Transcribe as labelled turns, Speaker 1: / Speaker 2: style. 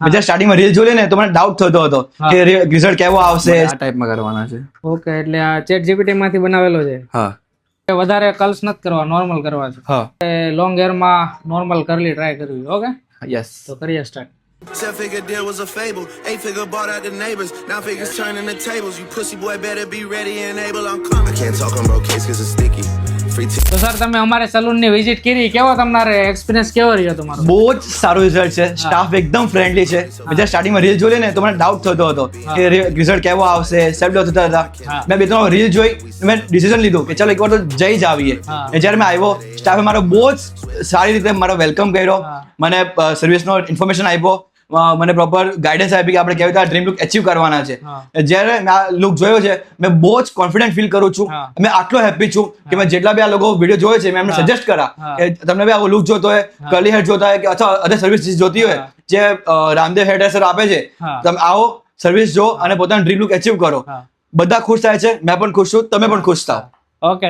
Speaker 1: મેં સ્ટાર્ટિંગમાં રીલ જોઈ ને તો મને ડાઉટ થતો હતો કે રિઝલ્ટ કેવો આવશે.
Speaker 2: આ ટાઈપમાં કરવાના છે.
Speaker 3: ઓકે, એટલે આ ચેટ જીપીટી માંથી બનાવેલો છે.
Speaker 2: હા
Speaker 3: વધારે કર્લ્સ નથી કરવા, નોર્મલ કરવા છે.
Speaker 2: હા
Speaker 3: લોંગ હેર માં નોર્મલ કરલી ટ્રાય કરવી. Okay,
Speaker 2: yes.
Speaker 3: તો કરીએ start.
Speaker 4: 7-figure deal was a fable. 8-figure bought out the neighbors. Now figures turning the tables. You pussy boy better be ready and able. I'm coming. I can't talk on bro case cause it's sticky. Free tea.
Speaker 3: તો sir, તમે અમારે salon ની visit કરી, કેવો તમારે experience કેવો રહ્યો તમારો?
Speaker 1: બહુ જ સારું રિઝલ્ટ છે. સ્ટાફ એકદમ ફ્રેન્ડલી છે. મેં સ્ટાર્ટિંગમાં રીલ જોઈ ને તો મને ડાઉટ થતો હતો કે રિઝલ્ટ કેવો આવશે, સેલ્ફ ડાઉટ થતા હતા. મેં બે ત્રણ રીલ જોઈ, મેં ડિસિઝન લીધું કે ચાલો એકવાર તો જઈ જ આવીએ. જ્યારે મેં આવ્યો, સ્ટાફે મારો બહુ જ સારી રીતે મારો વેલકમ કર્યો, મને સર્વિસનો ઇન્ફોર્મેશન આપ્યો, મને પ્રોપર ગાઈડન્સ આપી કે આપણે કેવી રીતે ડ્રીમ લુક અચીવ કરવાના છે. જ્યારે મેં આ લુક જોયો છે, મેં બહુ જ કોન્ફિડન્ટ ફીલ કરું છું. મેં આટલો હેપી છું કે મેં જેટલા બી આ લોકો વિડીયો જોયો છે, મેં એમને સજેસ્ટ કરા કે તમને બી આવો લુક જોતો હોય, કર્લી હેર જોતા હોય કે અથવા અધર સર્વિસ જોતી હોય જે રામદેવ હેર ડ્રેસર આપે છે, તમે આવો સર્વિસ જો અને પોતાનું ડ્રીમ લુક અચીવ કરો. બધા ખુશ થાય છે, મેં પણ ખુશ છું, તમે પણ ખુશ થાઓ.
Speaker 3: ઓકે.